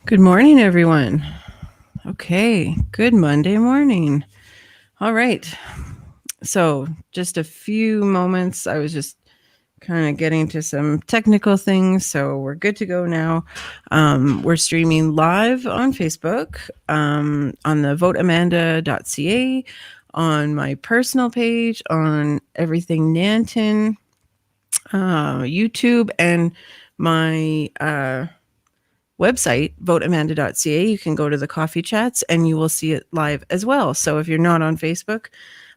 Good morning, everyone. Okay, good Monday morning. All right. So, just a few moments. I was just kind of getting to some technical things. So, we're good to go now. We're streaming live on Facebook, on the voteamanda.ca, on my personal page, on Everything Nanton, YouTube, and my website, voteamanda.ca. You can go to the coffee chats and you will see it live as well. So if you're not on Facebook,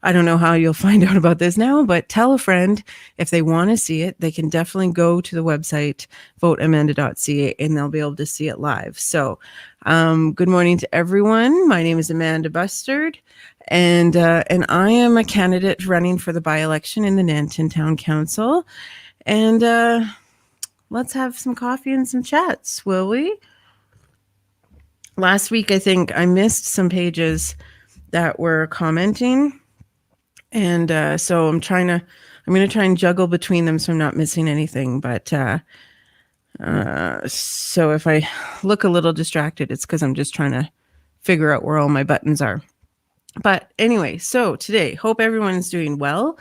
I don't know how you'll find out about this now, but tell a friend if they want to see it. They can definitely go to the website, voteamanda.ca, and they'll be able to see it live. So good morning to everyone. My name is Amanda Bustard, and I am a candidate running for the by-election in the Nanton Town Council. And let's have some coffee and some chats, will we? Last week, I think I missed some pages that were commenting. And so I'm going to try and juggle between them so I'm not missing anything. But so if I look a little distracted, it's because I'm just trying to figure out where all my buttons are. But anyway, so today, hope everyone's doing well.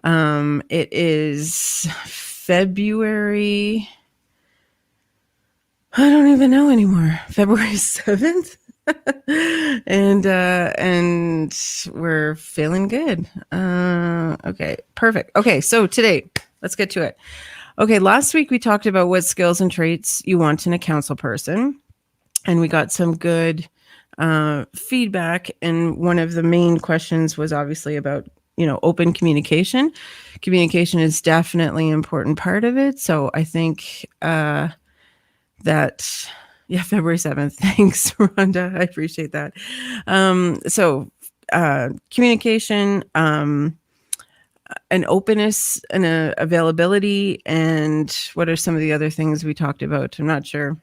It is February... I don't even know anymore. February 7th. and we're feeling good. Okay, perfect. Okay, so today, let's get to it. Okay, last week we talked about what skills and traits you want in a council person, and we got some good feedback. And one of the main questions was obviously about open communication. Communication is definitely an important part of it. So I think February 7th. Thanks, Rhonda. I appreciate that. So communication, and openness and availability. And what are some of the other things we talked about? I'm not sure.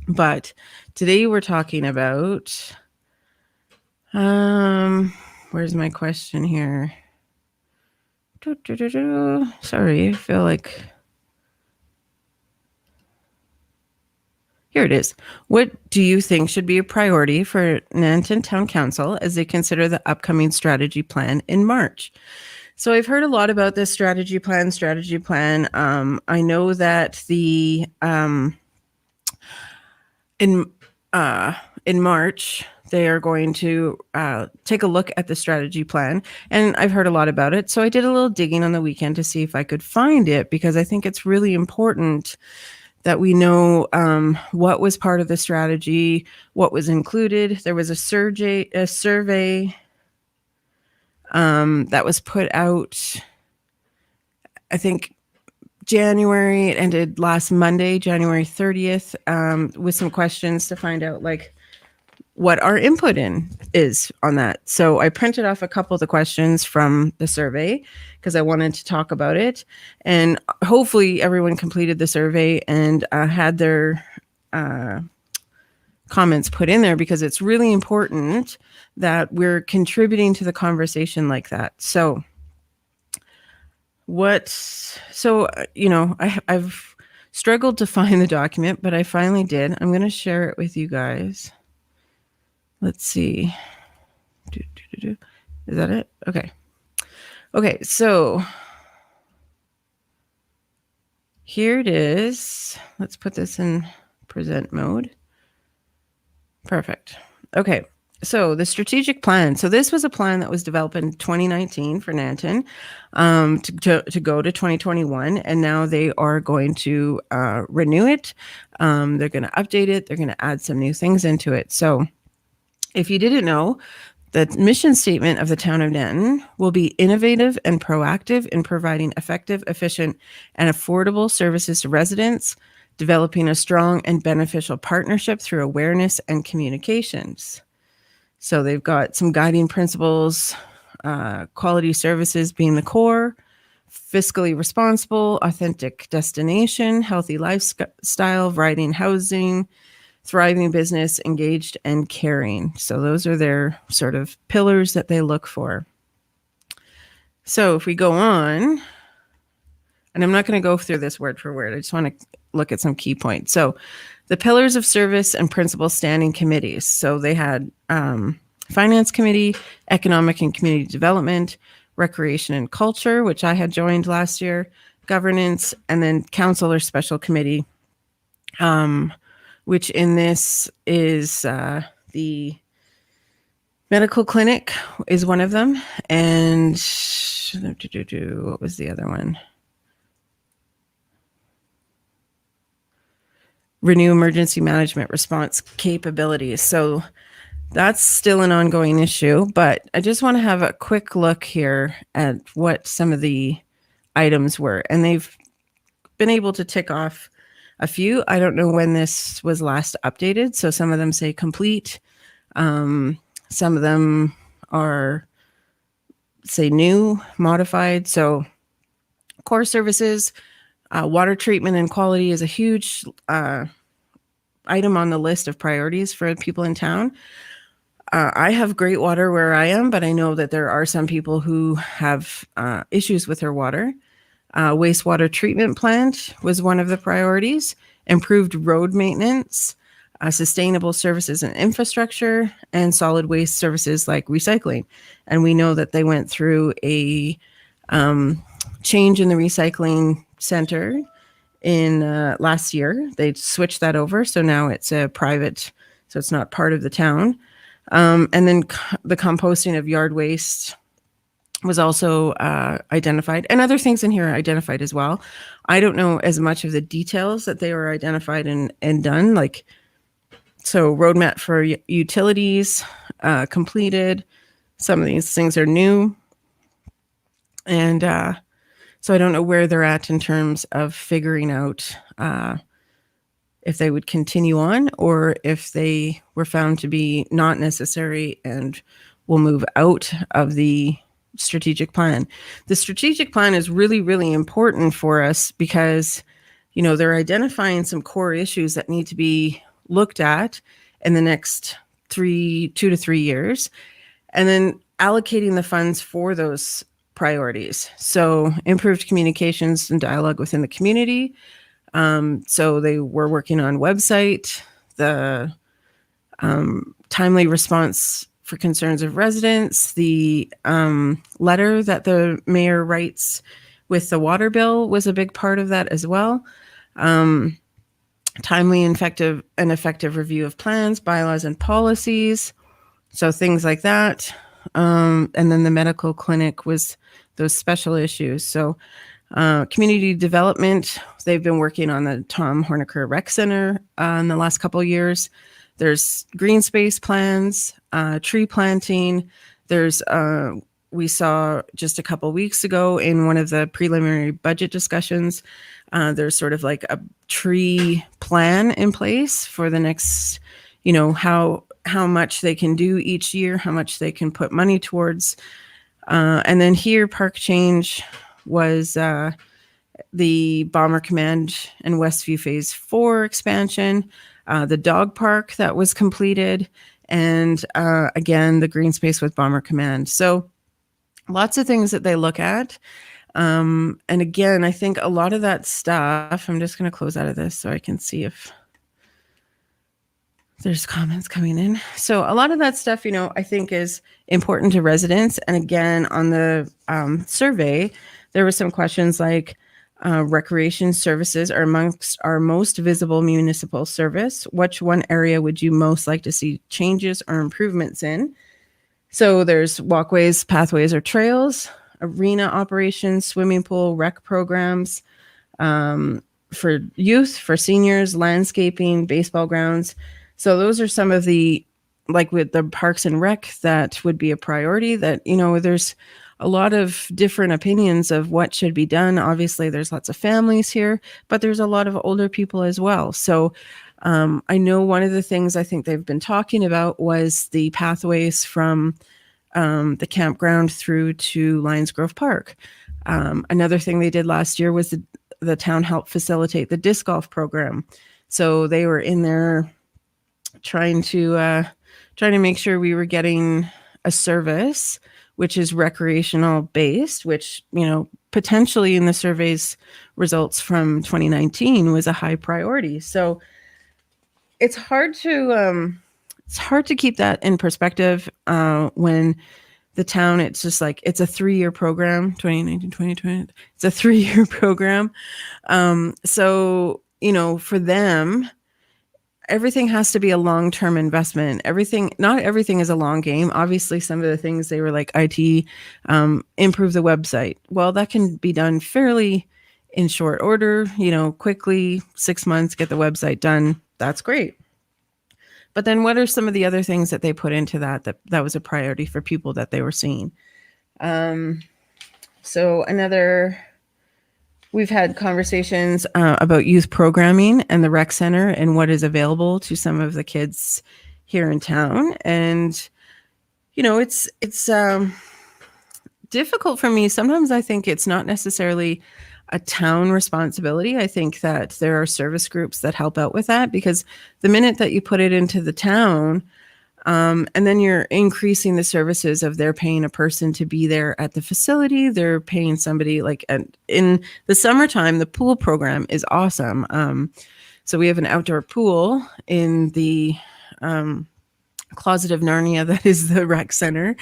But today we're talking about, where's my question here? Sorry, I feel like... Here it is. What do you think should be a priority for Nanton Town Council as they consider the upcoming strategy plan in March? So I've heard a lot about this strategy plan. I know that in March, they are going to take a look at the strategy plan, and I've heard a lot about it. So I did a little digging on the weekend to see if I could find it, because I think it's really important that we know what was part of the strategy, what was included. There was a survey that was put out, I think, January. It ended last Monday, January 30th, with some questions to find out what our input is on that. So I printed off a couple of the questions from the survey because I wanted to talk about it. And hopefully everyone completed the survey and had their comments put in there, because it's really important that we're contributing to the conversation like that. So I've struggled to find the document, but I finally did. I'm going to share it with you guys. Let's see. Is that it? Okay. So here it is. Let's put this in present mode. Perfect. Okay. So the strategic plan. So this was a plan that was developed in 2019 for Nanton to go to 2021. And now they are going to renew it. They're going to update it. They're going to add some new things into it. So if you didn't know, the mission statement of the town of Nanton will be innovative and proactive in providing effective, efficient, and affordable services to residents, developing a strong and beneficial partnership through awareness and communications. So they've got some guiding principles, quality services being the core, fiscally responsible, authentic destination, healthy lifestyle, variety housing, thriving business, engaged and caring. So those are their sort of pillars that they look for. So if we go on, And I'm not going to go through this word for word. I just want to look at some key points. So the pillars of service and principal standing committees. So they had finance committee, economic and community development, recreation and culture, which I had joined last year, governance, and then council or special committee, which in this is the medical clinic is one of them. And what was the other one? Renew emergency management response capabilities. So that's still an ongoing issue, but I just want to have a quick look here at what some of the items were. And they've been able to tick off a few. I don't know when this was last updated. So some of them say complete. Some of them are say new, modified. So core services, water treatment and quality is a huge item on the list of priorities for people in town. I have great water where I am, but I know that there are some people who have issues with their water. Wastewater treatment plant was one of the priorities. Improved road maintenance, sustainable services and infrastructure, and solid waste services like recycling. And we know that they went through a change in the recycling center in last year. They switched that over, so now it's a private, so it's not part of the town. And then the composting of yard waste was also identified, and other things in here are identified as well. I don't know as much of the details that they were identified and done, like, so roadmap for utilities completed. Some of these things are new. And so I don't know where they're at in terms of figuring out if they would continue on or if they were found to be not necessary and will move out of the strategic plan. The strategic plan is really, really important for us because, you know, they're identifying some core issues that need to be looked at in the next 2 to 3 years, and then allocating the funds for those priorities. So improved communications and dialogue within the community. So they were working on website, the timely response for concerns of residents, the letter that the mayor writes with the water bill was a big part of that as well. Timely and effective review of plans, bylaws, and policies. So things like that. And then the medical clinic was those special issues. So community development, they've been working on the Tom Horniker Rec Center in the last couple of years. There's green space plans, tree planting. There's we saw just a couple weeks ago in one of the preliminary budget discussions, there's sort of like a tree plan in place for the next, you know, how much they can do each year, how much they can put money towards. And then here, park change was the Bomber Command and Westview Phase 4 expansion, the dog park that was completed, and again, the green space with Bomber Command. So lots of things that they look at. And again, I think a lot of that stuff, I'm just going to close out of this so I can see if there's comments coming in. So a lot of that stuff, you know, I think is important to residents. And again, on the survey, there were some questions like recreation services are amongst our most visible municipal service. Which one area would you most like to see changes or improvements in? So there's walkways, pathways, or trails, arena operations, swimming pool, rec programs, for youth, for seniors, landscaping, baseball grounds. So those are some of the, like with the parks and rec, that would be a priority. That, you know, there's a lot of different opinions of what should be done. Obviously, there's lots of families here, but there's a lot of older people as well. So I know one of the things I think they've been talking about was the pathways from the campground through to Lions Grove Park. Another thing they did last year was the town helped facilitate the disc golf program. So they were in there trying to make sure we were getting a service which is recreational based, which, potentially in the survey's results from 2019 was a high priority. So it's hard to keep that in perspective when the town, it's just like, it's a 3-year program, 2019, 2020. It's a 3-year program. So, for them, everything has to be a long-term investment. Not everything is a long game. Obviously, some of the things they were like IT, improve the website. Well, that can be done fairly in short order, quickly, 6 months, get the website done. That's great. But then what are some of the other things that they put into that was a priority for people that they were seeing? We've had conversations about youth programming and the rec center and what is available to some of the kids here in town. And, it's difficult for me. Sometimes I think it's not necessarily a town responsibility. I think that there are service groups that help out with that, because the minute that you put it into the town, and then you're increasing the services of they're paying a person to be there at the facility. They're paying somebody in the summertime, the pool program is awesome. So we have an outdoor pool in the closet of Narnia that is the rec center,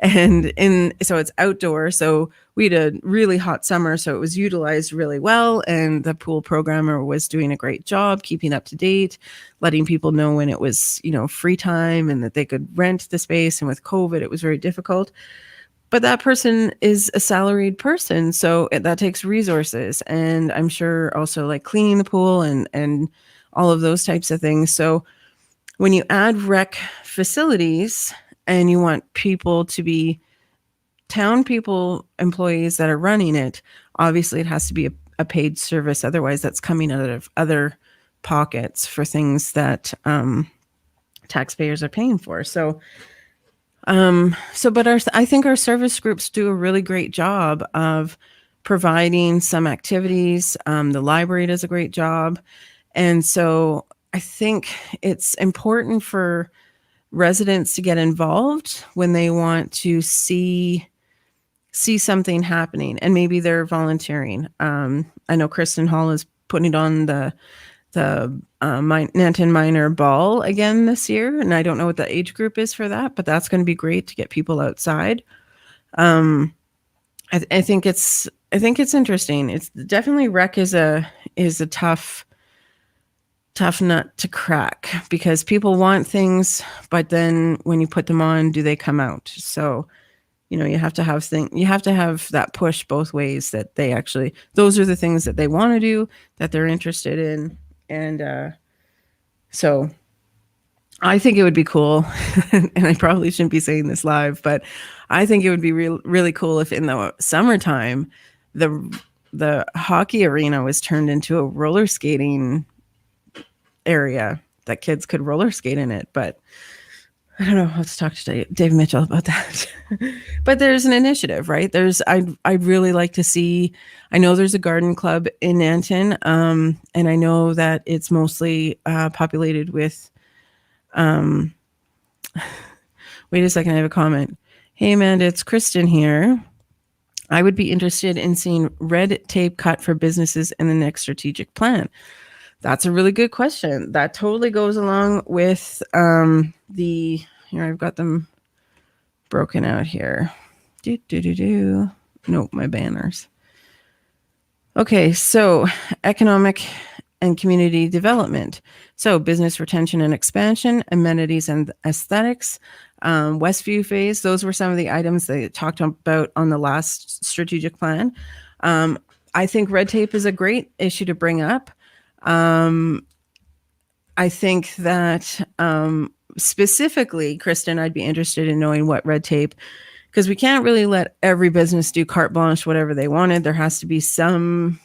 so it's outdoor. So we had a really hot summer, so it was utilized really well, and the pool programmer was doing a great job keeping up to date, letting people know when it was free time and that they could rent the space. And with COVID, it was very difficult, but that person is a salaried person, so that takes resources, and I'm sure also like cleaning the pool and all of those types of things. So when you add rec facilities and you want people to be town people, employees that are running it, obviously it has to be a paid service. Otherwise, that's coming out of other pockets for things that taxpayers are paying for. I think our service groups do a really great job of providing some activities. The library does a great job. And so I think it's important for residents to get involved when they want to see something happening, and maybe they're volunteering. I know Kristen Hall is putting on the Nanton Minor Ball again this year, and I don't know what the age group is for that, but that's going to be great to get people outside. I think it's interesting. It's definitely rec is a tough nut to crack, because people want things, but then when you put them on, do they come out? So, you have to have that push both ways, that those are the things that they want to do, that they're interested in. And so I think it would be cool, and I probably shouldn't be saying this live, but I think it would be really cool if in the summertime, the hockey arena was turned into a roller skating area that kids could roller skate in it. But I don't know. Let's talk to Dave Mitchell about that. But there's an initiative, right? I'd really like to see, I know there's a garden club in Nanton, and I know that it's mostly populated with, wait a second, I have a comment. Hey, Amanda, it's Kristen here. I would be interested in seeing red tape cut for businesses in the next strategic plan. That's a really good question. That totally goes along with here, I've got them broken out here. Nope, my banners. Okay, so economic and community development. So business retention and expansion, amenities and aesthetics, Westview phase. Those were some of the items they talked about on the last strategic plan. I think red tape is a great issue to bring up. I think that specifically, Kristen, I'd be interested in knowing what red tape, because we can't really let every business do carte blanche, whatever they wanted. There has to be some,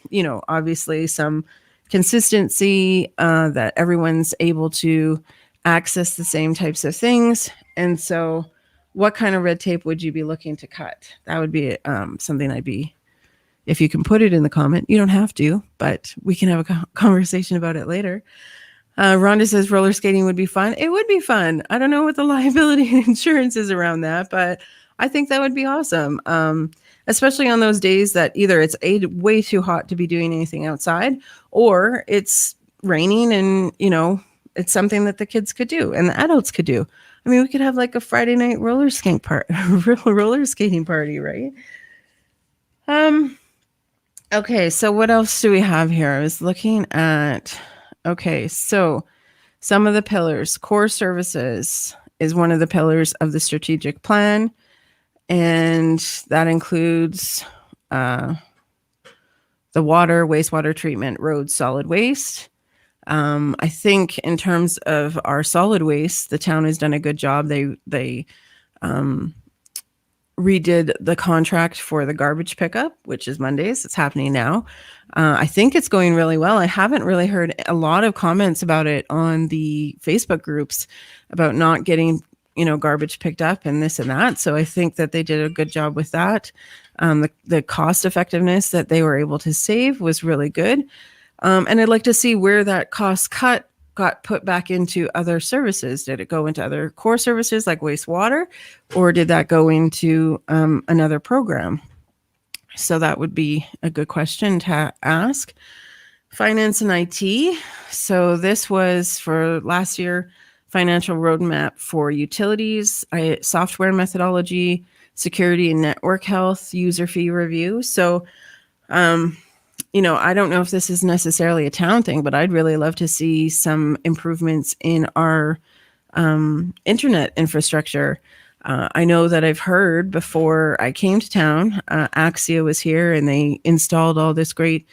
obviously some consistency, that everyone's able to access the same types of things. And so what kind of red tape would you be looking to cut? That would be something if you can put it in the comment, you don't have to, but we can have a conversation about it later. Rhonda says roller skating would be fun. It would be fun. I don't know what the liability and insurance is around that, but I think that would be awesome. Especially on those days that either it's way too hot to be doing anything outside, or it's raining and, it's something that the kids could do and the adults could do. I mean, we could have like a Friday night roller skating party, right? Okay, so what else do we have here? I was looking at, okay, so some of the pillars. Core services is one of the pillars of the strategic plan, and that includes the water, wastewater treatment, roads, solid waste. I think in terms of our solid waste, the town has done a good job. They redid the contract for the garbage pickup, which is Mondays. It's happening now. I think it's going really well. I haven't really heard a lot of comments about it on the Facebook groups about not getting, garbage picked up and this and that. So I think that they did a good job with that. The cost effectiveness that they were able to save was really good. And I'd like to see where that cost cut got put back into other services. Did it go into other core services like wastewater, or did that go into another program? So that would be a good question to ask. Finance and IT. So this was for last year, financial roadmap for utilities, software methodology, security and network health, user fee review. So, I don't know if this is necessarily a town thing, but I'd really love to see some improvements in our internet infrastructure. I know that I've heard before I came to town, Axia was here and they installed all this great,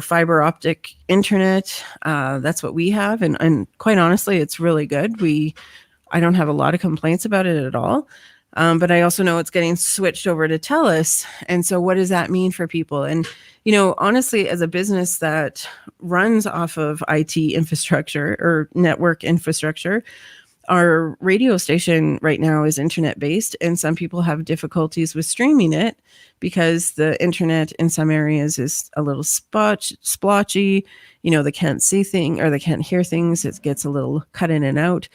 fiber optic internet. That's what we have. And quite honestly, it's really good. I don't have a lot of complaints about it at all. But I also know it's getting switched over to TELUS. And so what does that mean for people? And, honestly, as a business that runs off of IT infrastructure or network infrastructure, our radio station right now is internet based, and some people have difficulties with streaming it because the internet in some areas is a little splotchy. They can't see things or they can't hear things. It gets a little cut in and out.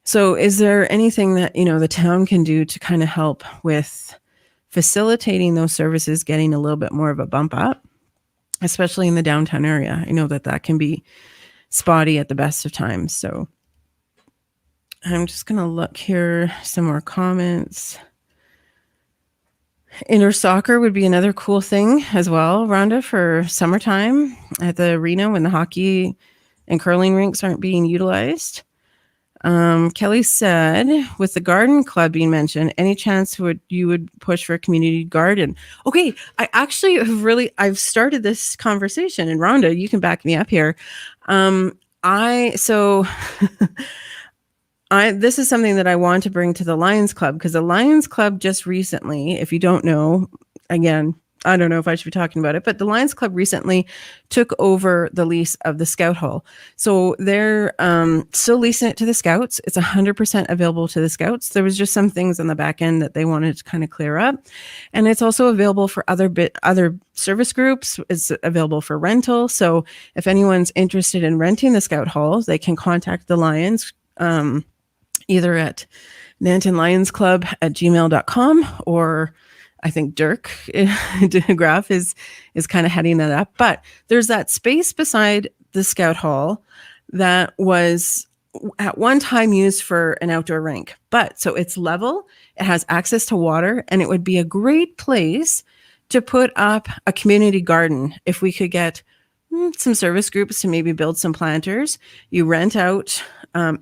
So is there anything that, the town can do to kind of help with facilitating those services, getting a little bit more of a bump up, especially in the downtown area? I know that can be spotty at the best of times. So I'm just going to look here, some more comments. Indoor soccer would be another cool thing as well, Rhonda, for summertime at the arena when the hockey and curling rinks aren't being utilized. Kelly said, with the garden club being mentioned, any chance you would push for a community garden? Okay, I actually I've started this conversation, and Rhonda, you can back me up here. This is something that I want to bring to the Lions Club, because the Lions Club just recently, if you don't know, again, I don't know if I should be talking about it, but the Lions Club recently took over the lease of the Scout Hall. So they're still leasing it to the Scouts. It's 100% available to the Scouts. There was just some things on the back end that they wanted to kind of clear up. And it's also available for other service groups. It's available for rental. So if anyone's interested in renting the Scout Hall, they can contact the Lions either at nantonlionsclub@gmail.com, or I think Dirk Graf is kind of heading that up. But there's that space beside the Scout Hall that was at one time used for an outdoor rink. But so it's level, it has access to water, and it would be a great place to put up a community garden. If we could get some service groups to maybe build some planters, you rent out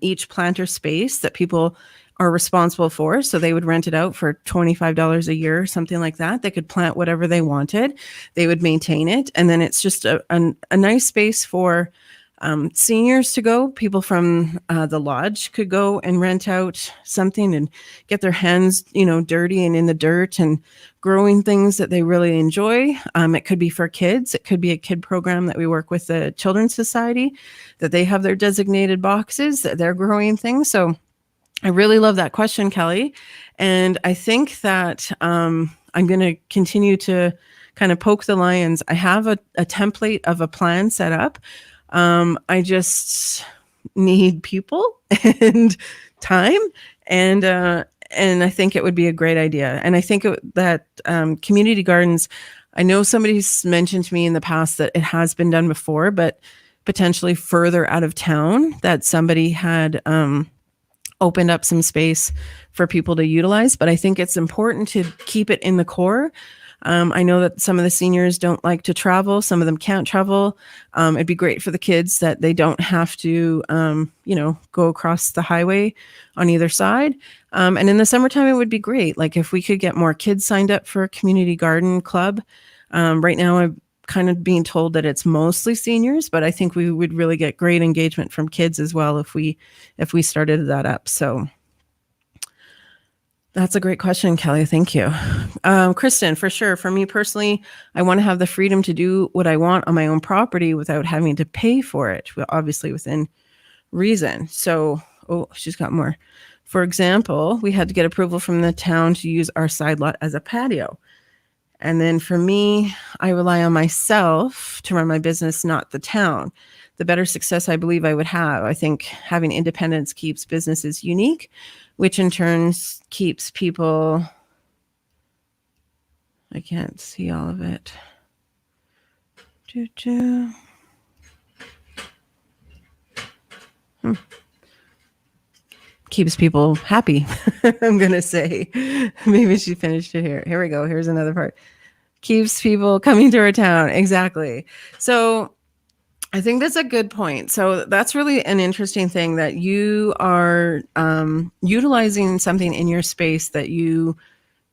each planter space that people are responsible for. So they would rent it out for $25 a year, something like that. They could plant whatever they wanted. They would maintain it. And then it's just a nice space for seniors to go. People from the lodge could go and rent out something and get their hands, dirty and in the dirt and growing things that they really enjoy. It could be for kids. It could be a kid program that we work with the Children's Society, that they have their designated boxes, that they're growing things. So I really love that question, Kelly. And I think that I'm going to continue to kind of poke the Lions. I have a template of a plan set up. I just need people and time. And and I think it would be a great idea. And I think that community gardens, I know somebody's mentioned to me in the past that it has been done before, but potentially further out of town, that somebody had opened up some space for people to utilize. But I think it's important to keep it in the core. I know that some of the seniors don't like to travel. Some of them can't travel. It'd be great for the kids that they don't have to, go across the highway on either side. And in the summertime, it would be great. Like if we could get more kids signed up for a community garden club. Right now, I'm kind of being told that it's mostly seniors, but I think we would really get great engagement from kids as well if we started that up. So that's a great question, Kelly. Thank you. Kristen, for sure. For me personally, I want to have the freedom to do what I want on my own property without having to pay for it, obviously within reason. So, she's got more. For example, we had to get approval from the town to use our side lot as a patio. And then for me, I rely on myself to run my business, not the town. The better success I believe I would have. I think having independence keeps businesses unique, which in turn keeps people, I can't see all of it. Keeps people happy, I'm going to say. Maybe she finished it here. Here we go. Here's another part. Keeps people coming to our town. Exactly. So I think that's a good point. So that's really an interesting thing, that you are utilizing something in your space that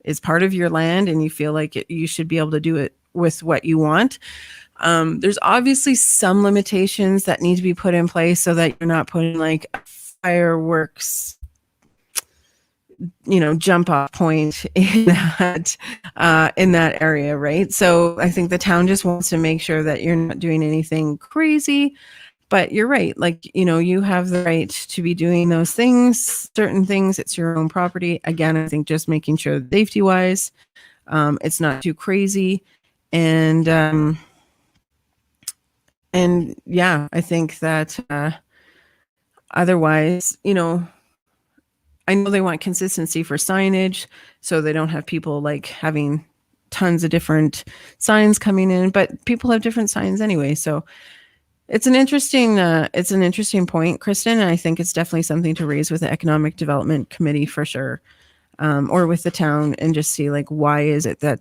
is part of your land, and you feel like you should be able to do it with what you want. There's obviously some limitations that need to be put in place so that you're not putting like a fireworks jump off point in that area, right? So I think the town just wants to make sure that you're not doing anything crazy. But you're right, like, you have the right to be doing those things, certain things. It's your own property. Again, I think just making sure safety wise, it's not too crazy. And yeah, I think that otherwise, I know they want consistency for signage, so they don't have people like having tons of different signs coming in, but people have different signs anyway. So it's an interesting point, Kristen. And I think it's definitely something to raise with the Economic Development Committee for sure, or with the town, and just see like, why is it that,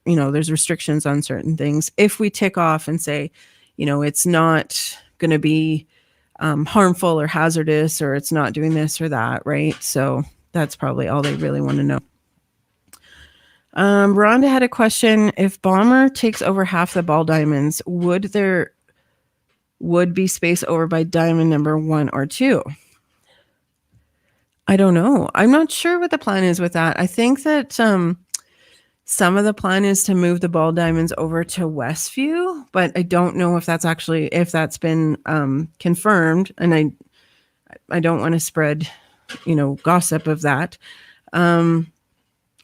there's restrictions on certain things. If we tick off and say, it's not going to be harmful or hazardous, or it's not doing this or that, right? So that's probably all they really want to know. Rhonda had a question. If Bomber takes over half the ball diamonds, would there be space over by diamond number 1 or 2? I don't know. I'm not sure what the plan is with that. I think that some of the plan is to move the ball diamonds over to Westview, but I don't know if that's been confirmed, and I don't want to spread, gossip of that. I'm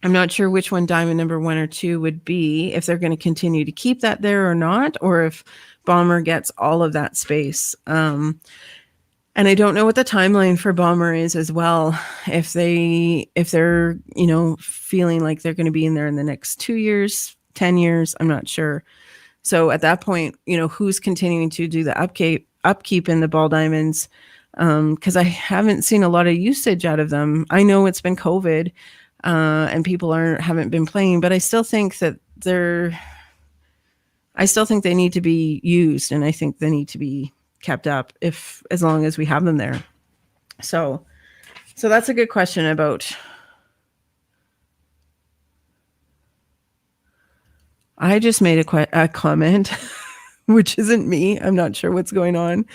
not sure which one diamond number 1 or 2 would be, if they're going to continue to keep that there or not, or if Bomber gets all of that space. And I don't know what the timeline for Bomber is as well. If they're, feeling like they're going to be in there in the next 2 years, 10 years, I'm not sure. So at that point, who's continuing to do the upkeep in the ball diamonds? Because I haven't seen a lot of usage out of them. I know it's been COVID, and people haven't been playing, but I still think that they need to be used, and I think they need to be kept up as long as we have them there. So that's a good question about. I just made a comment, which isn't me. I'm not sure what's going on.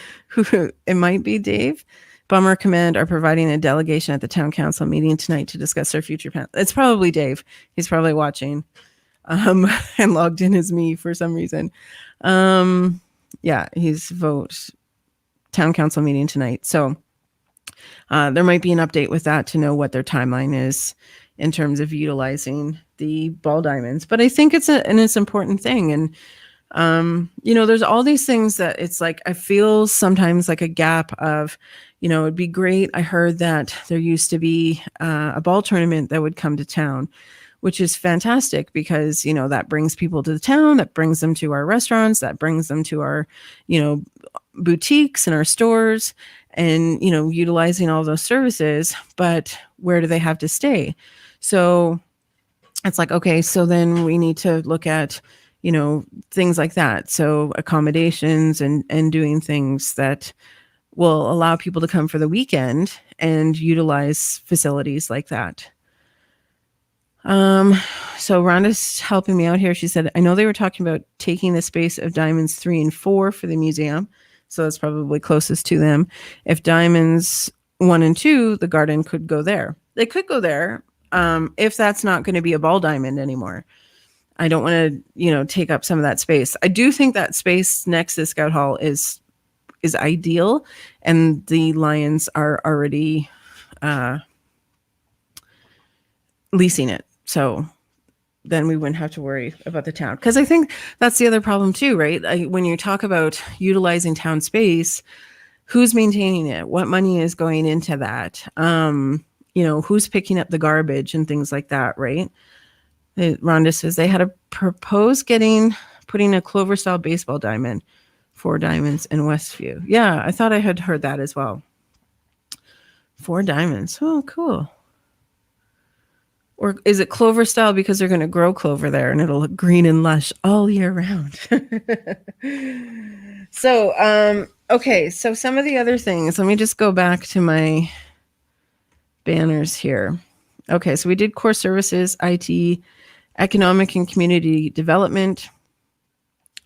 It might be Dave. Bomber Command are providing a delegation at the town council meeting tonight to discuss their future plans. It's probably Dave. He's probably watching, and logged in as me for some reason. Yeah, he's town council meeting tonight. So there might be an update with that to know what their timeline is in terms of utilizing the ball diamonds. But I think it's an important thing. And, there's all these things that it's like, I feel sometimes like a gap of, It'd be great. I heard that there used to be a ball tournament that would come to town, which is fantastic because, that brings people to the town, that brings them to our restaurants, that brings them to our, boutiques and our stores and, utilizing all those services. But where do they have to stay? So it's like, okay, so then we need to look at, things like that. So accommodations and doing things that will allow people to come for the weekend and utilize facilities like that. So Rhonda's helping me out here. She said, I know they were talking about taking the space of Diamonds 3 and 4 for the museum. So that's probably closest to them. If Diamonds 1 and 2, the garden could go there. They could go there if that's not going to be a ball diamond anymore. I don't want to, take up some of that space. I do think that space next to the Scout Hall is ideal, and the Lions are already leasing it. So then we wouldn't have to worry about the town. Because I think that's the other problem too, right? When you talk about utilizing town space, who's maintaining it? What money is going into that? Who's picking up the garbage and things like that, right? Rhonda says they had a proposed putting a Clover style baseball diamond, 4 diamonds in Westview. Yeah, I thought I had heard that as well. 4 diamonds. Oh, cool. Or is it Clover style because they're going to grow clover there and it'll look green and lush all year round? So, okay. So some of the other things, let me just go back to my banners here. Okay. So we did core services, IT, economic and community development.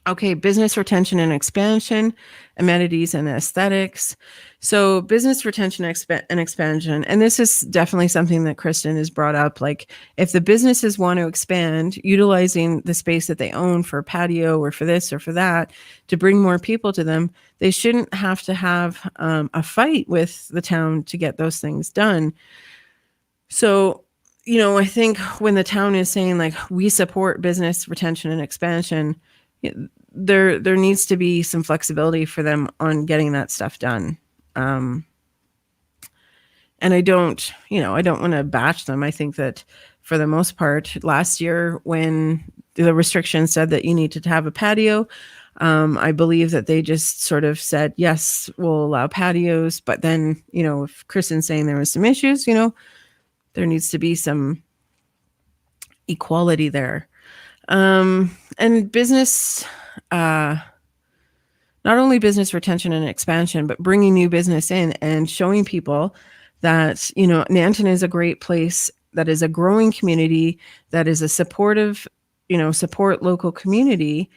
Okay, business retention and expansion, amenities and aesthetics. So business retention and expansion, and this is definitely something that Kristen has brought up. Like if the businesses want to expand, utilizing the space that they own for a patio or for this or for that to bring more people to them, they shouldn't have to have a fight with the town to get those things done. So, I think when the town is saying like, we support business retention and expansion, there needs to be some flexibility for them on getting that stuff done. And I don't want to bash them. I think that for the most part, last year when the restriction said that you needed to have a patio, I believe that they just sort of said, yes, we'll allow patios. But then, if Kristen's saying there was some issues, there needs to be some equality there. And business, not only business retention and expansion, but bringing new business in and showing people that, Nanton is a great place, that is a growing community, that is a supportive, support local community.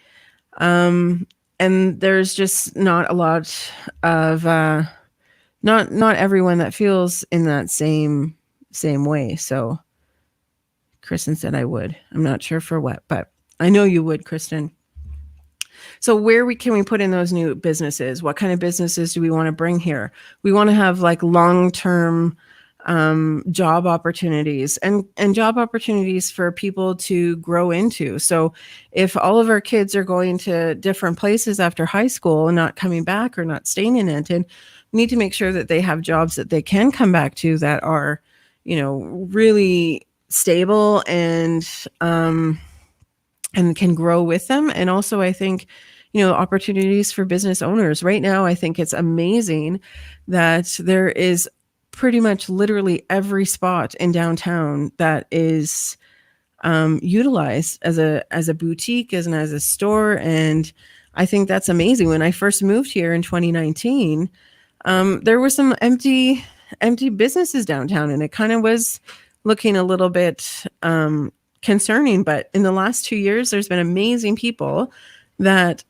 And there's just not a lot of, not everyone that feels in that same way. So Kristen said I would. I'm not sure for what, but I know you would, Kristen. So where can we put in those new businesses? What kind of businesses do we want to bring here? We want to have like long-term job opportunities and job opportunities for people to grow into. So if all of our kids are going to different places after high school and not coming back or not staying in Nanton, we need to make sure that they have jobs that they can come back to that are, really stable and can grow with them. And also I think, opportunities for business owners. Right now, I think it's amazing that there is pretty much literally every spot in downtown that is utilized as a boutique, as a store. And I think that's amazing. When I first moved here in 2019, there were some empty businesses downtown, and it kind of was looking a little bit concerning. But in the last 2 years, there's been amazing people that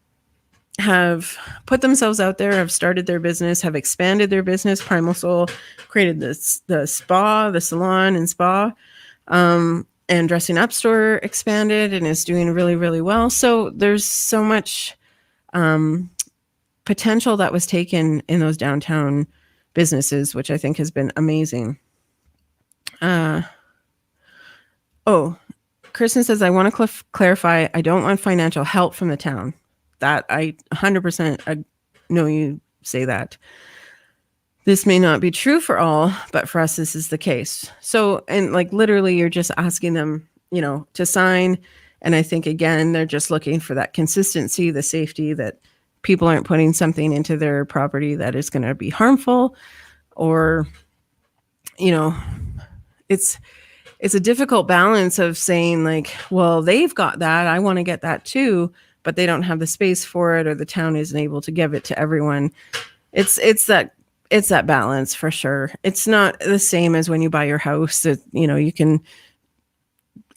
have put themselves out there, have started their business, have expanded their business. Primal Soul created the spa, the salon and spa, and Dressing Up store expanded and is doing really, really well. So there's so much potential that was taken in those downtown businesses, which I think has been amazing. Kristen says, I want to clarify, I don't want financial help from the town. That I 100% know you say that. This may not be true for all, but for us, this is the case. So, and like literally, you're just asking them, to sign. And I think, again, they're just looking for that consistency, the safety, that people aren't putting something into their property that is going to be harmful, or, it's a difficult balance of saying like, well, they've got that, I want to get that too, but they don't have the space for it, or the town isn't able to give it to everyone. It's that balance for sure. It's not the same as when you buy your house that, you can,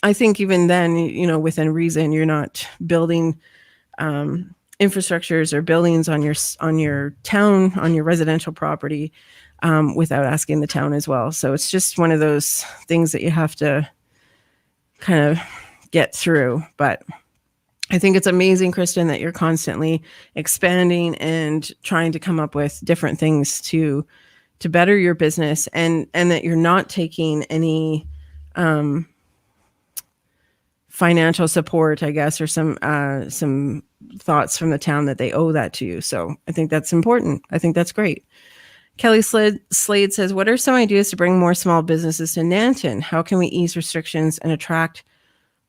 I think even then, within reason, you're not building infrastructures or buildings on your town, on your residential property, without asking the town as well. So it's just one of those things that you have to kind of get through. But I think it's amazing, Kristen, that you're constantly expanding and trying to come up with different things to better your business, and that you're not taking any financial support, I guess, or some thoughts from the town that they owe that to you. So I think that's important. I think that's great. Kelly Slade says, what are some ideas to bring more small businesses to Nanton? How can we ease restrictions and attract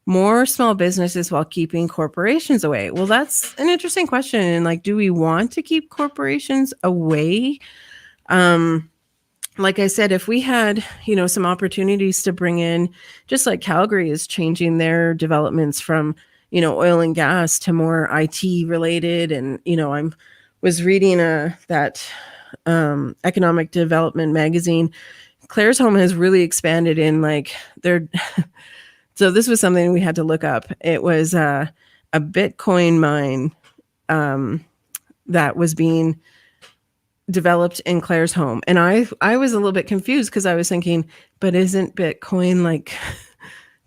more small businesses while keeping corporations away? Well, that's an interesting question. And like, do we want to keep corporations away? Like I said, if we had, some opportunities to bring in, just like Calgary is changing their developments from, oil and gas to more IT related. And, I was reading that economic development magazine. Claresholm has really expanded in like their so this was something we had to look up. It was a Bitcoin mine that was being developed in Claresholm. And I was a little bit confused because I was thinking, but isn't Bitcoin like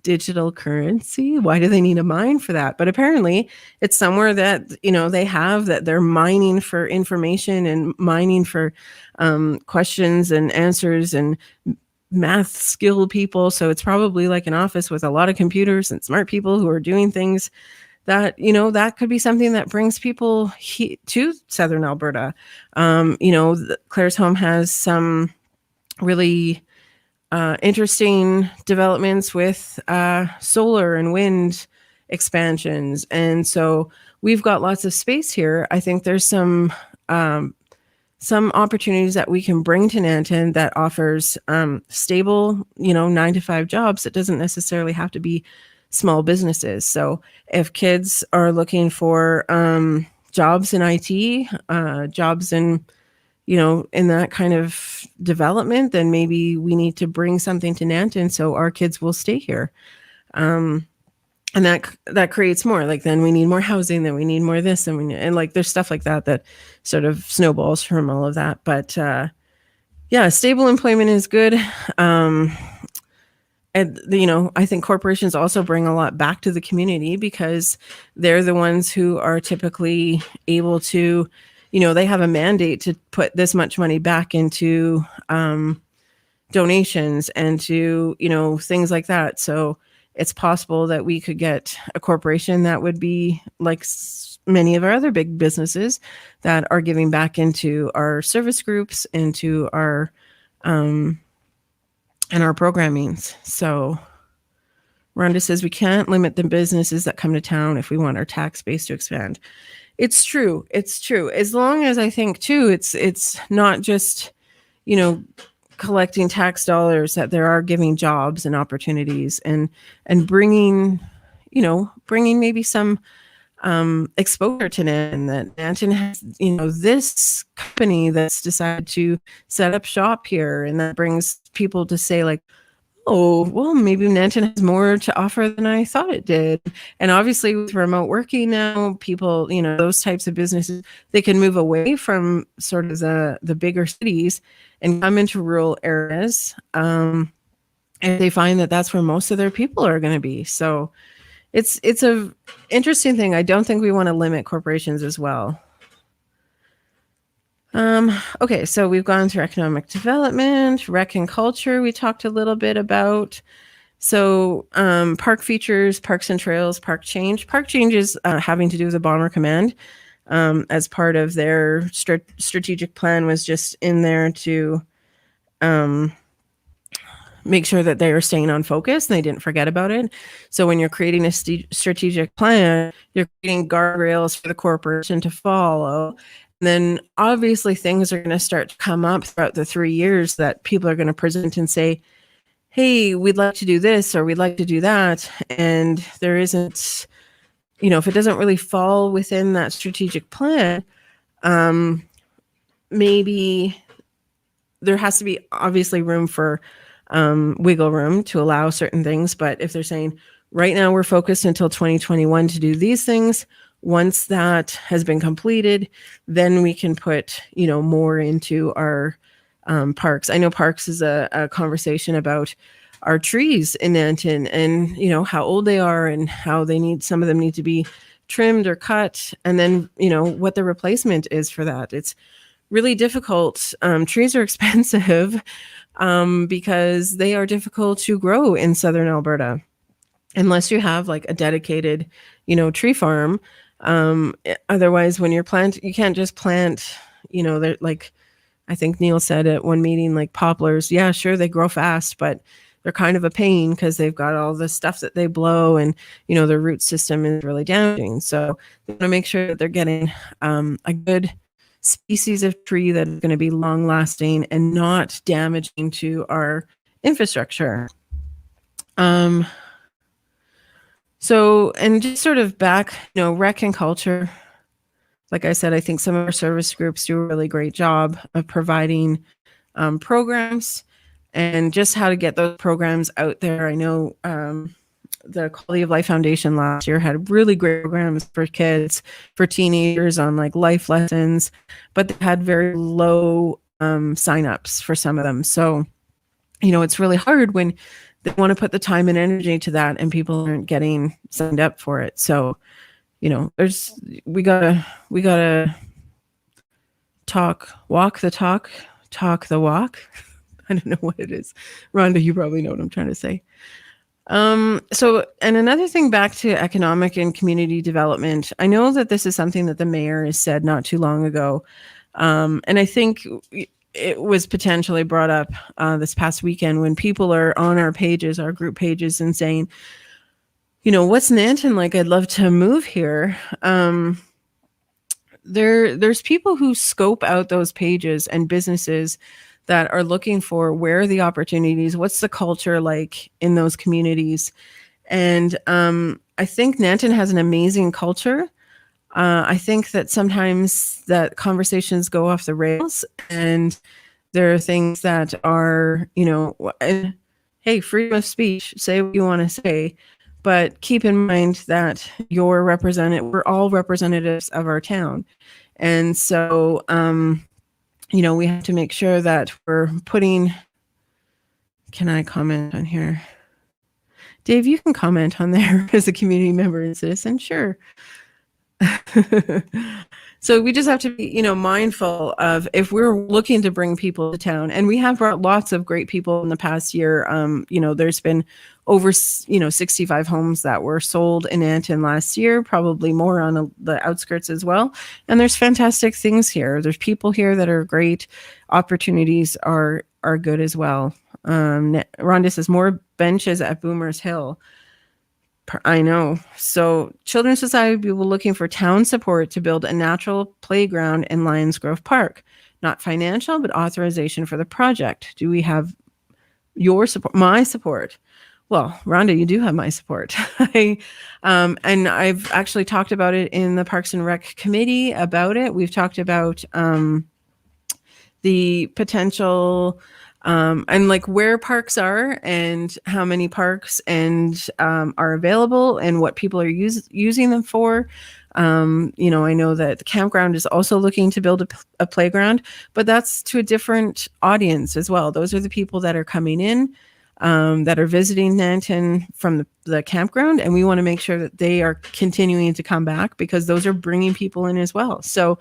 digital currency? Why do they need a mine for that? But apparently it's somewhere that, they have that they're mining for information and mining for questions and answers and math skilled people. So it's probably like an office with a lot of computers and smart people who are doing things that, that could be something that brings people to Southern Alberta. Claresholm has some really interesting developments with solar and wind expansions. And so we've got lots of space here. I think there's some opportunities that we can bring to Nanton that offers stable, 9-to-5 jobs. That doesn't necessarily have to be small businesses. So if kids are looking for jobs in IT, jobs in, in that kind of development, then maybe we need to bring something to Nanton so our kids will stay here. And that creates more. Like, then we need more housing, then we need more this, and like there's stuff like that sort of snowballs from all of that. But yeah, stable employment is good. And, I think corporations also bring a lot back to the community because they're the ones who are typically able to, they have a mandate to put this much money back into donations and to, things like that. So it's possible that we could get a corporation that would be like many of our other big businesses that are giving back into our service groups, into our and our programmings. So Rhonda says we can't limit the businesses that come to town if we want our tax base to expand. It's true. It's true. As long as I think too, it's not just, collecting tax dollars, that there are giving jobs and opportunities and bringing maybe some exposure to Nanton, that Nanton has, this company that's decided to set up shop here, and that brings people to say like, oh, well, maybe Nanton has more to offer than I thought it did. And obviously with remote working now, people, those types of businesses, they can move away from sort of the bigger cities and come into rural areas. And they find that that's where most of their people are going to be. So it's a interesting thing. I don't think we want to limit corporations as well. Okay, so we've gone through economic development, rec and culture. We talked a little bit about. So park features, parks and trails, park change. Park change is having to do with the Bomber Command. as part of their strategic plan was just in there to make sure that they are staying on focus and they didn't forget about it. So when you're creating a strategic plan, you're creating guardrails for the corporation to follow. And then obviously things are going to start to come up throughout the 3 years that people are going to present and say, hey, we'd like to do this or we'd like to do that. And there isn't, if it doesn't really fall within that strategic plan, maybe there has to be obviously room for wiggle room to allow certain things. But if they're saying right now we're focused until 2021 to do these things, once that has been completed, then we can put, more into our parks. I know parks is a conversation about our trees in Nanton and, how old they are and how some of them need to be trimmed or cut. And then, what the replacement is for that. It's really difficult. Trees are expensive because they are difficult to grow in southern Alberta unless you have like a dedicated, tree farm. Otherwise, when you're planting, you can't just plant, they're like, I think Neil said at one meeting, like poplars. Yeah, sure, they grow fast, but they're kind of a pain because they've got all the stuff that they blow and, their root system is really damaging. So they want to make sure that they're getting a good species of tree that is going to be long lasting and not damaging to our infrastructure. So, and just sort of back, rec and culture. Like I said, I think some of our service groups do a really great job of providing programs and just how to get those programs out there. I know the Quality of Life Foundation last year had really great programs for kids, for teenagers on like life lessons, but they had very low signups for some of them. So, it's really hard when they want to put the time and energy to that and people aren't getting signed up for it. So, we gotta walk the talk the walk. I don't know what it is. Rhonda, you probably know what I'm trying to say. So, and another thing back to economic and community development, I know that this is something that the mayor has said not too long ago. And I think it was potentially brought up this past weekend when people are on our pages, our group pages, and saying, what's Nanton like? I'd love to move here. There's people who scope out those pages and businesses that are looking for where are the opportunities, what's the culture like in those communities. And I think Nanton has an amazing culture. I think that sometimes that conversations go off the rails and there are things that are, hey, freedom of speech, say what you want to say, but keep in mind that we're all representatives of our town. And so, we have to make sure that we're can I comment on here? Dave, you can comment on there as a community member and citizen, sure. So we just have to be, mindful of if we're looking to bring people to town, and we have brought lots of great people in the past year. There's been over, 65 homes that were sold in Nanton last year, probably more on the outskirts as well. And there's fantastic things here. There's people here that are great. Opportunities are good as well. Rhonda says more benches at Boomers Hill. I know. So Children's Society will be looking for town support to build a natural playground in Lions Grove Park. Not financial, but authorization for the project. Do we have your support? My support? Well, Rhonda, you do have my support. And I've actually talked about it in the Parks and Rec committee about it. We've talked about the potential and like where parks are and how many parks and are available and what people are using them for. I know that the campground is also looking to build a playground, but that's to a different audience as well. Those are the people that are coming in, that are visiting Nanton from the campground, and we want to make sure that they are continuing to come back because those are bringing people in as well. So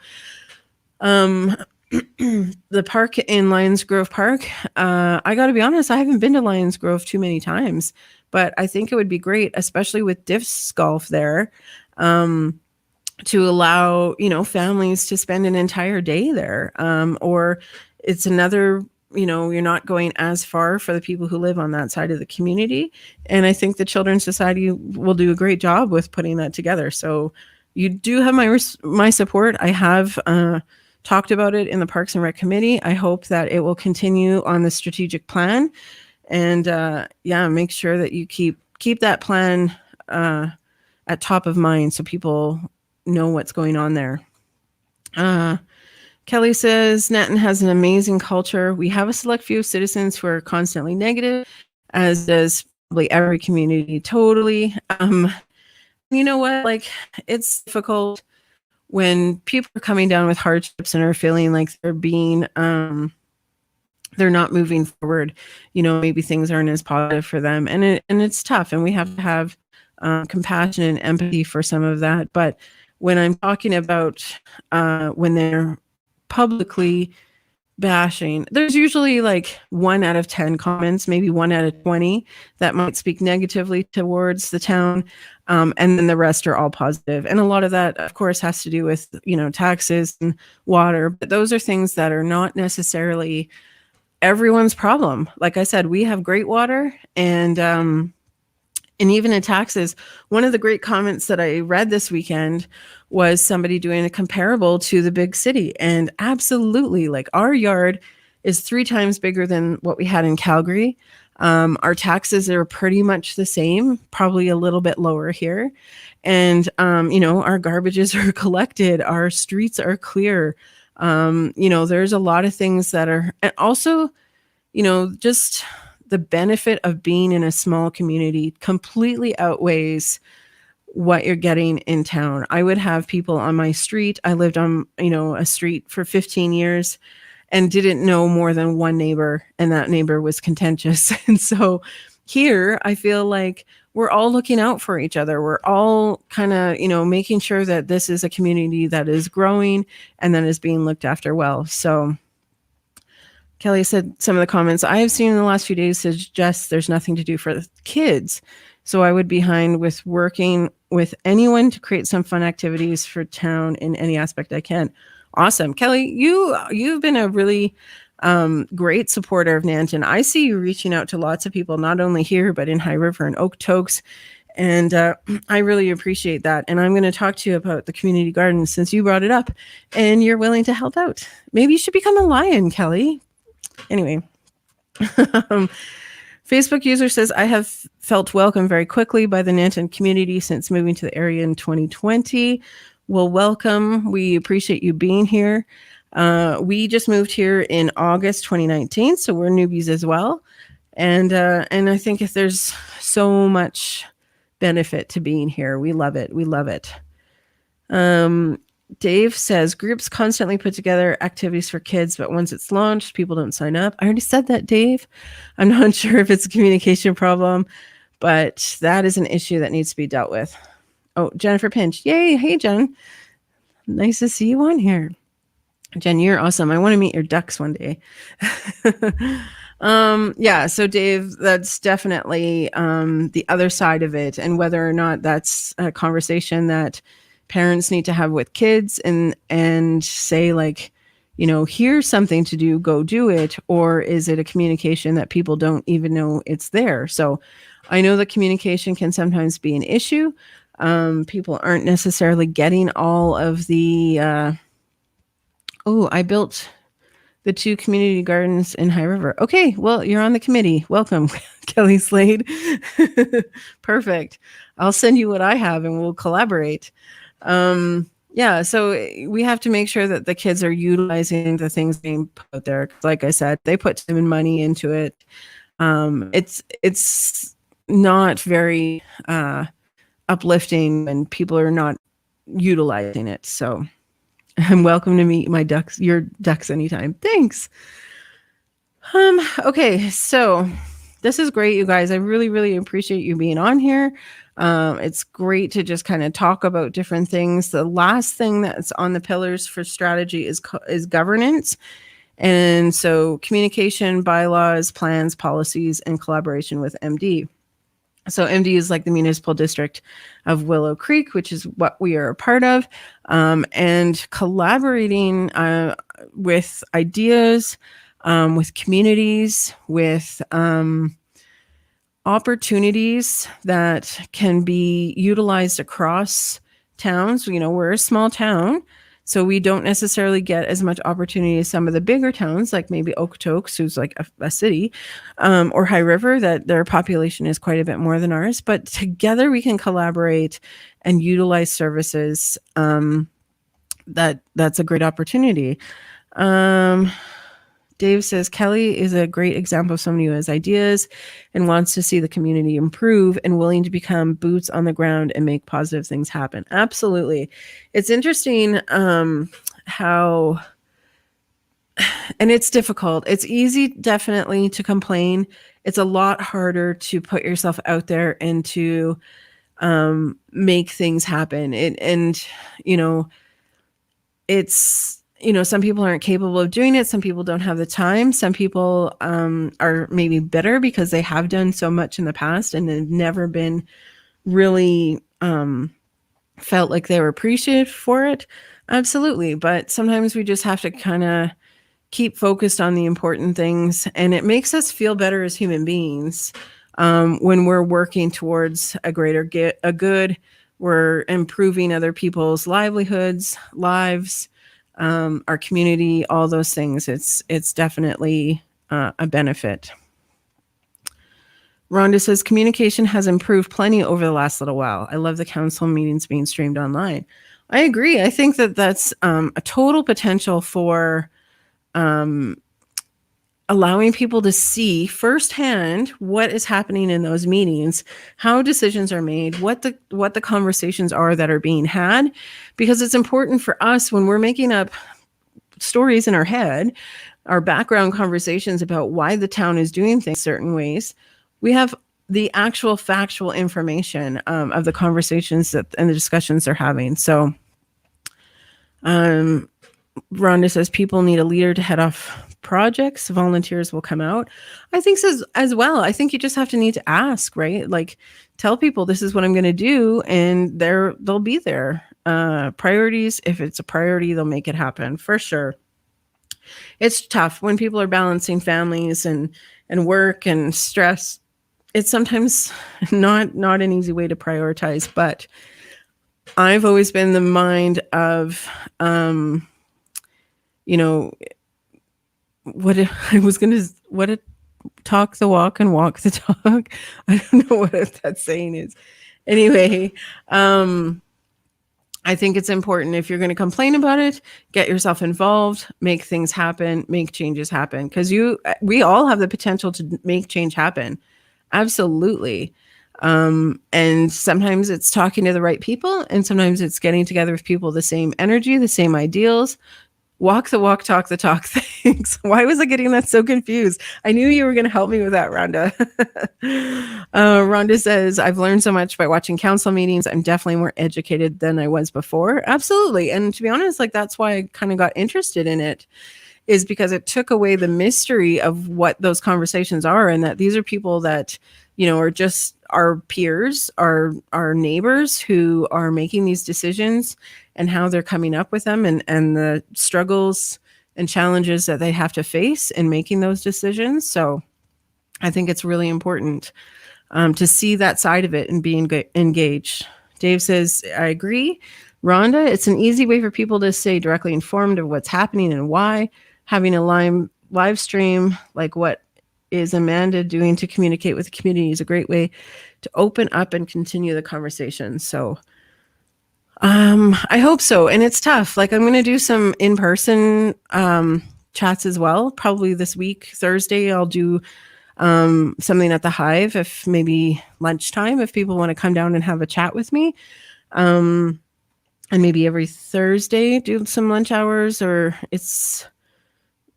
the park in Lions Grove Park, I got to be honest, I haven't been to Lions Grove too many times, but I think it would be great, especially with disc golf there. to allow, families to spend an entire day there. Or it's another, you're not going as far for the people who live on that side of the community. And I think the Children's Society will do a great job with putting that together. So you do have my support. I have talked about it in the Parks and Rec Committee. I hope that it will continue on the strategic plan. And make sure that you keep that plan at top of mind so people know what's going on there. Kelly says, Nanton has an amazing culture. We have a select few citizens who are constantly negative, as does probably every community. Totally. You know what? Like, it's difficult when people are coming down with hardships and are feeling like they're not moving forward. Maybe things aren't as positive for them, and it's tough, and we have to have compassion and empathy for some of that. But when I'm talking about when they're publicly bashing, there's usually like 1 out of 10 comments, maybe 1 out of 20 that might speak negatively towards the town. And then the rest are all positive. And a lot of that, of course, has to do with, taxes and water. But those are things that are not necessarily everyone's problem. Like I said, we have great water, and even in taxes, one of the great comments that I read this weekend was somebody doing a comparable to the big city. And absolutely, like, our yard is 3 times bigger than what we had in Calgary. Our taxes are pretty much the same, probably a little bit lower here. And, our garbages are collected, our streets are clear. There's a lot of things that are, and also, just the benefit of being in a small community completely outweighs what you're getting in town. I would have people on my street. I lived on, a street for 15 years and didn't know more than one neighbor, and that neighbor was contentious. And so here, I feel like we're all looking out for each other. We're all kind of, making sure that this is a community that is growing and that is being looked after well. So Kelly said some of the comments I have seen in the last few days suggest there's nothing to do for the kids. So I would be behind with working with anyone to create some fun activities for town in any aspect I can. Awesome. Kelly, you've been a really great supporter of Nanton. I see you reaching out to lots of people, not only here, but in High River and Okotoks. And I really appreciate that. And I'm going to talk to you about the community garden since you brought it up and you're willing to help out. Maybe you should become a lion, Kelly. Anyway, Facebook user says, I have felt welcome very quickly by the Nanton community since moving to the area in 2020. Well, welcome. We appreciate you being here. We just moved here in August 2019, so we're newbies as well. And I think if there's so much benefit to being here, we love it. We love it. Dave says, groups constantly put together activities for kids, but once it's launched, people don't sign up. I already said that, Dave. I'm not sure if it's a communication problem, but that is an issue that needs to be dealt with. Oh, Jennifer Pinch. Yay. Hey, Jen. Nice to see you on here. Jen, you're awesome. I want to meet your ducks one day. So Dave, that's definitely the other side of it, and whether or not that's a conversation that parents need to have with kids and say, like, here's something to do, go do it, or is it a communication that people don't even know it's there? So I know that communication can sometimes be an issue. People aren't necessarily getting all of the I built the 2 community gardens in High River. Okay, well, you're on the committee. Welcome, Kelly Slade. Perfect. I'll send you what I have and we'll collaborate. So we have to make sure that the kids are utilizing the things being put there. Like I said, they put time and money into it. It's not very uplifting when people are not utilizing it. So I'm welcome to meet your ducks anytime. Thanks. Okay, so this is great, you guys. I really, really appreciate you being on here. It's great to just kind of talk about different things. The last thing that's on the pillars for strategy is governance. And so communication, bylaws, plans, policies, and collaboration with MD. So MD is like the municipal district of Willow Creek, which is what we are a part of, and collaborating with ideas, with communities, with opportunities that can be utilized across towns. We're a small town, so we don't necessarily get as much opportunity as some of the bigger towns, like maybe Okotoks, who's like a city, or High River, that their population is quite a bit more than ours. But together we can collaborate and utilize services. That's a great opportunity. Dave says Kelly is a great example of somebody who has ideas and wants to see the community improve and willing to become boots on the ground and make positive things happen. Absolutely. It's interesting how, and it's difficult. It's easy, definitely, to complain. It's a lot harder to put yourself out there and to make things happen. It's, some people aren't capable of doing it. Some people don't have the time. Some people are maybe bitter because they have done so much in the past and have never been really felt like they were appreciated for it. Absolutely. But sometimes we just have to kind of keep focused on the important things. And it makes us feel better as human beings when we're working towards a greater good. We're improving other people's livelihoods, lives, our community, all those things. It's definitely a benefit. Rhonda says communication has improved plenty over the last little while. I love the council meetings being streamed online. I agree. I think that's a total potential for allowing people to see firsthand what is happening in those meetings, how decisions are made, what the conversations are that are being had, because it's important for us when we're making up stories in our head, our background conversations about why the town is doing things certain ways. We have the actual factual information of the conversations and the discussions they're having. So Rhonda says people need a leader to head off projects. Volunteers will come out. I think so as well. I think you just have to need to ask, right? Like, tell people this is what I'm going to do, and they'll be there. Priorities, if it's a priority, they'll make it happen for sure. It's tough when people are balancing families and work and stress. It's sometimes not an easy way to prioritize, but I've always been the mind of, talk the walk and walk the talk. I don't know what that saying is. Anyway, I think it's important, if you're going to complain about it, get yourself involved, make things happen, make changes happen, because we all have the potential to make change happen. Absolutely. And sometimes it's talking to the right people, and sometimes it's getting together with people with the same energy, the same ideals. Walk the walk, talk the talk. Thanks. Why was I getting that so confused? I knew you were going to help me with that, Rhonda. Rhonda says, I've learned so much by watching council meetings. I'm definitely more educated than I was before. Absolutely. And to be honest, that's why I kind of got interested in it, is because it took away the mystery of what those conversations are, and that these are people that, are just our peers, our neighbors who are making these decisions, and how they're coming up with them, and the struggles and challenges that they have to face in making those decisions. So I think it's really important to see that side of it and be engaged. Dave says, I agree. Rhonda, it's an easy way for people to stay directly informed of what's happening and why. Having a live stream like what is Amanda doing to communicate with the community is a great way to open up and continue the conversation. So I hope so. And it's tough. I'm going to do some in-person chats as well. Probably this week, Thursday, I'll do something at the Hive, if maybe lunchtime, if people want to come down and have a chat with me. And maybe every Thursday do some lunch hours, or it's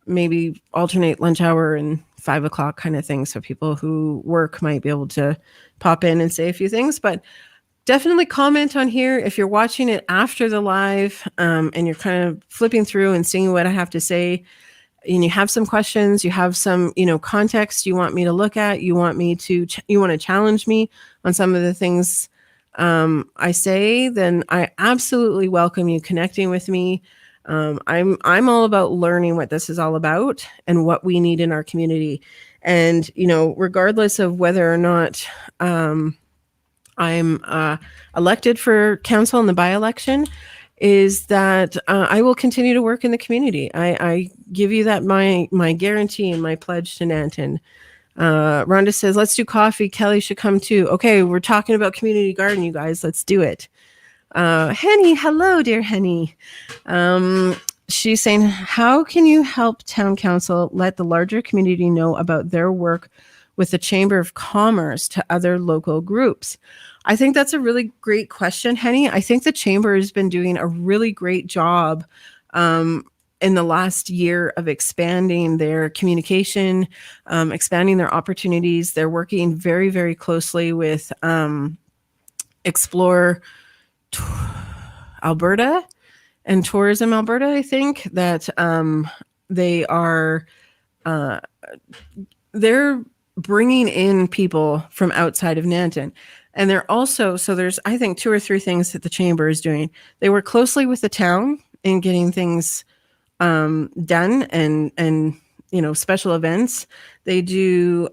maybe alternate lunch hour and 5 o'clock kind of thing. So people who work might be able to pop in and say a few things, but definitely comment on here if you're watching it after the live and you're kind of flipping through and seeing what I have to say. and you have some questions, you have some, context you want me to look at, you want to challenge me on some of the things I say, then I absolutely welcome you connecting with me. I'm all about learning what this is all about and what we need in our community. And, regardless of whether or not I'm elected for council in the by-election, is that I will continue to work in the community. I give you that my guarantee and my pledge to Nanton. Rhonda says, let's do coffee. Kelly should come too. Okay, we're talking about community garden, you guys. Let's do it. Henny, hello, dear Henny. She's saying, how can you help town council let the larger community know about their work with the Chamber of Commerce to other local groups? I think that's a really great question, Henny. I think the Chamber has been doing a really great job in the last year of expanding their communication, expanding their opportunities. They're working very, very closely with Explore Alberta and Tourism Alberta. I think that they are they're bringing in people from outside of Nanton. And they're also, so there's, I think, 2 or 3 things that the Chamber is doing. They work closely with the town in getting things done and special events. They do,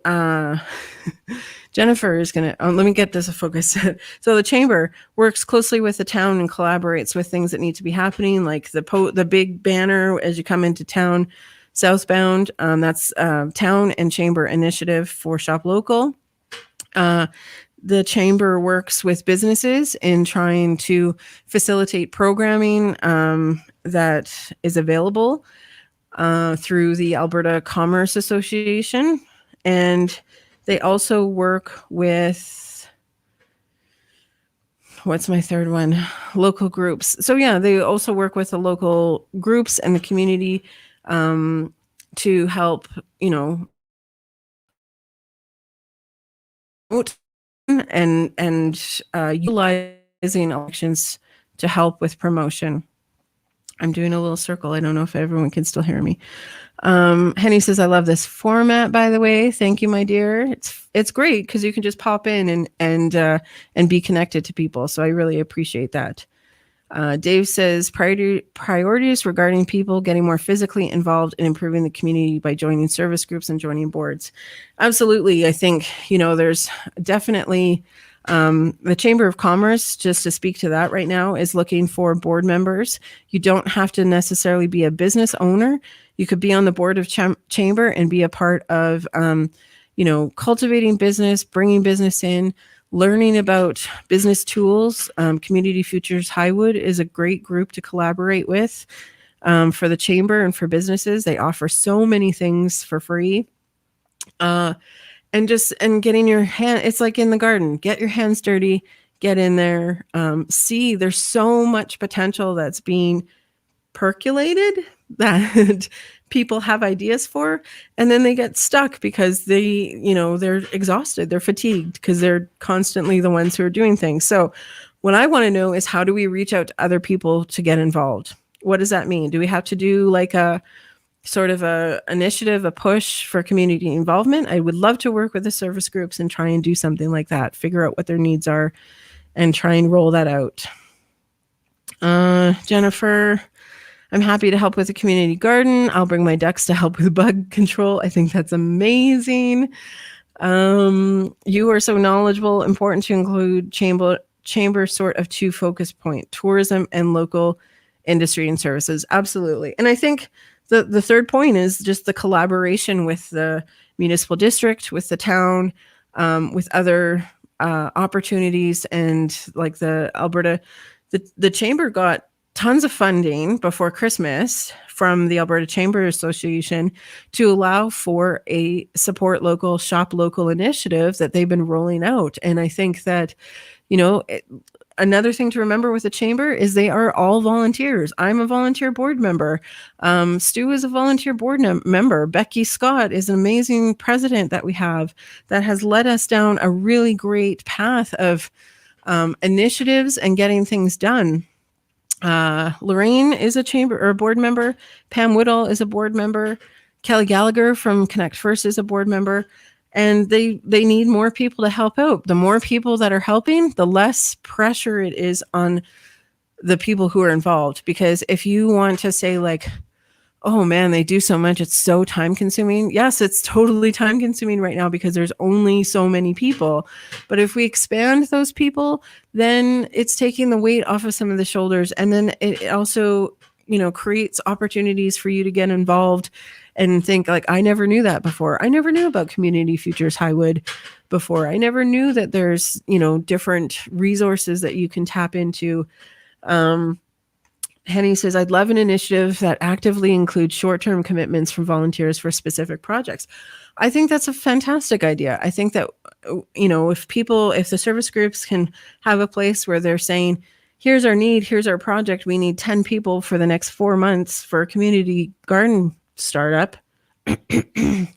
Jennifer is going to, let me get this a focus. So the Chamber works closely with the town and collaborates with things that need to be happening, like the big banner as you come into town southbound. That's Town and Chamber Initiative for Shop Local. The Chamber works with businesses in trying to facilitate programming that is available through the Alberta Commerce Association. And they also work with, what's my third one? Local groups. So yeah, they also work with the local groups and the community to help, and utilizing elections to help with promotion. I'm doing a little circle. I don't know if everyone can still hear me. Henny says, I love this format, by the way. Thank you, my dear. It's great because you can just pop in and be connected to people. So I really appreciate that. Dave says priorities regarding people getting more physically involved in improving the community by joining service groups and joining boards. Absolutely. I think, there's definitely the Chamber of Commerce, just to speak to that right now, is looking for board members. You don't have to necessarily be a business owner. You could be on the board of Chamber and be a part of, cultivating business, bringing business in, learning about business tools. Community Futures Highwood is a great group to collaborate with for the Chamber and for businesses. They offer so many things for free. And getting your hand, it's like in the garden, get your hands dirty, get in there, see there's so much potential that's being percolated that people have ideas for, and then they get stuck because they're exhausted, they're fatigued because they're constantly the ones who are doing things. So what I want to know is, how do we reach out to other people to get involved? What does that mean? Do we have to do like a sort of a initiative, a push for community involvement? I would love to work with the service groups and try and do something like that, figure out what their needs are and try and roll that out. Jennifer, I'm happy to help with the community garden. I'll bring my ducks to help with bug control. I think that's amazing. You are so knowledgeable. Important to include chamber sort of 2 focus point, tourism and local industry and services. Absolutely. And I think the third point is just the collaboration with the municipal district, with the town, with other opportunities, and like the Alberta, the Chamber got tons of funding before Christmas from the Alberta Chamber Association to allow for a support local, shop local initiative that they've been rolling out. And I think that, another thing to remember with the Chamber is they are all volunteers. I'm a volunteer board member. Stu is a volunteer board member. Becky Scott is an amazing president that we have that has led us down a really great path of initiatives and getting things done. Lorraine is a chamber or a board member. Pam Woodall is a board member. Kelly Gallagher from Connect First is a board member, and they need more people to help out. The more people that are helping, the less pressure it is on the people who are involved. Because if you want to say like, oh man, they do so much, it's so time consuming. Yes, it's totally time consuming right now because there's only so many people. But if we expand those people, then it's taking the weight off of some of the shoulders. And then it also, creates opportunities for you to get involved and think like, I never knew that before. I never knew about Community Futures Highwood before. I never knew that there's, different resources that you can tap into. Henny says, I'd love an initiative that actively includes short-term commitments from volunteers for specific projects. I think that's a fantastic idea. I think that, if the service groups can have a place where they're saying, here's our need, here's our project, we need 10 people for the next 4 months for a community garden startup, then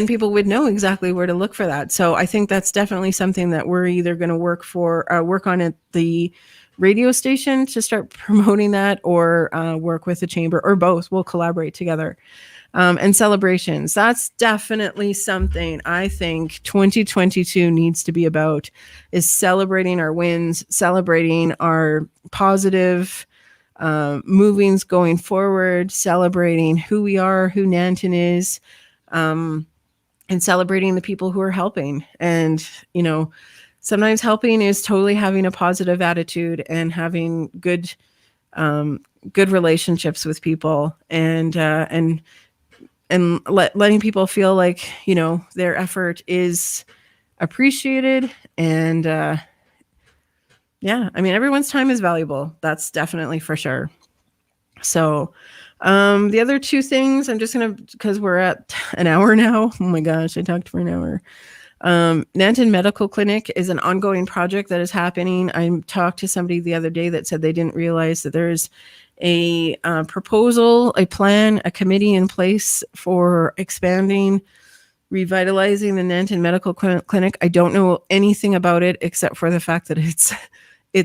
people would know exactly where to look for that. So I think that's definitely something that we're either going to work on at the radio station to start promoting that, or work with the chamber, or both. We'll collaborate together. And celebrations. That's definitely something I think 2022 needs to be about, is celebrating our wins, celebrating our positive movings going forward, celebrating who we are, who Nanton is, and celebrating the people who are helping. And, sometimes helping is totally having a positive attitude and having good relationships with people, and letting people feel like, their effort is appreciated. And everyone's time is valuable. That's definitely for sure. So the other two things, I'm just going to, because we're at an hour now. Oh my gosh, I talked for an hour. Nanton Medical Clinic is an ongoing project that is happening. I talked to somebody the other day that said they didn't realize that there's a proposal, a plan, a committee in place for expanding, revitalizing the Nanton Medical Clinic. I don't know anything about it except for the fact that it's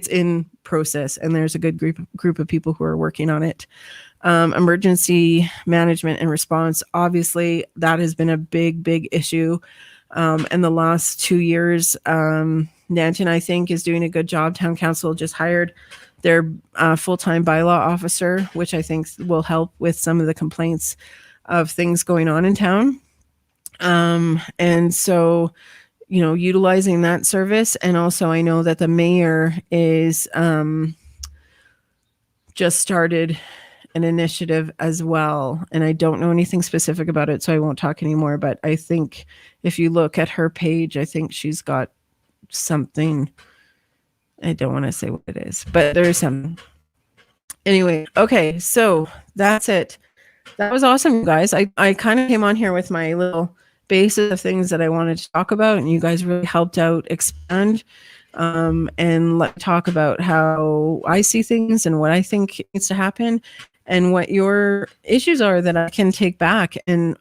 in process, and there's a good group of people who are working on it. Emergency management and response, obviously that has been a big issue. In the last 2 years, Nanton, I think, is doing a good job. Town Council just hired their full-time bylaw officer, which I think will help with some of the complaints of things going on in town. And so, utilizing that service. And also I know that the mayor is just started an initiative as well. And I don't know anything specific about it, so I won't talk anymore. But I think if you look at her page, I think she's got something. I don't want to say what it is, but there's some. Anyway, okay, so that's it. That was awesome, guys. I kind of came on here with my little basis of things that I wanted to talk about, and you guys really helped out expand and let me talk about how I see things and what I think needs to happen, and what your issues are that I can take back. And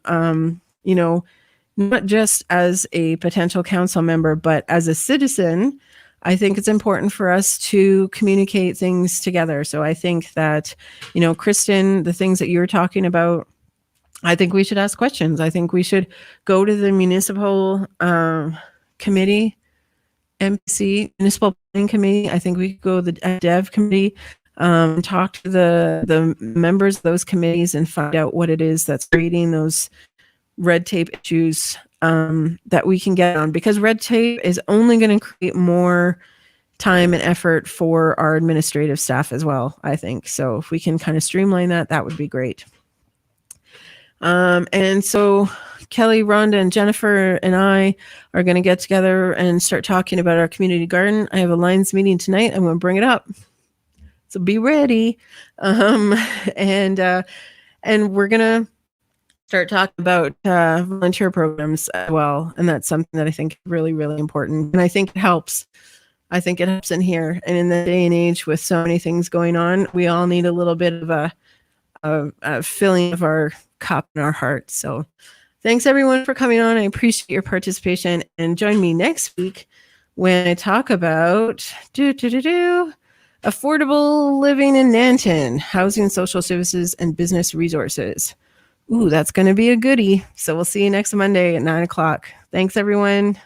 not just as a potential council member, but as a citizen, I think it's important for us to communicate things together. So I think that, Kristen, the things that you were talking about, I think we should ask questions. I think we should go to the municipal committee, MPC, municipal planning committee. I think we could go to the dev committee, talk to the members of those committees and find out what it is that's creating those red tape issues that we can get on, because red tape is only going to create more time and effort for our administrative staff as well, I think. So if we can kind of streamline that, that would be great. And so Kelly, Rhonda, and Jennifer and I are going to get together and start talking about our community garden. I have a Lions meeting tonight. I'm going to bring it up, so be ready. And we're going to start talking about volunteer programs as well. And that's something that I think is really, really important. And I think it helps. I think it helps in here. And in the day and age with so many things going on, we all need a little bit of a filling of our cup and our heart. So thanks everyone for coming on. I appreciate your participation, and join me next week when I talk about Affordable living in Nanton, housing, social services, and business resources. Ooh, that's going to be a goodie. So we'll see you next Monday at 9 o'clock. Thanks, everyone.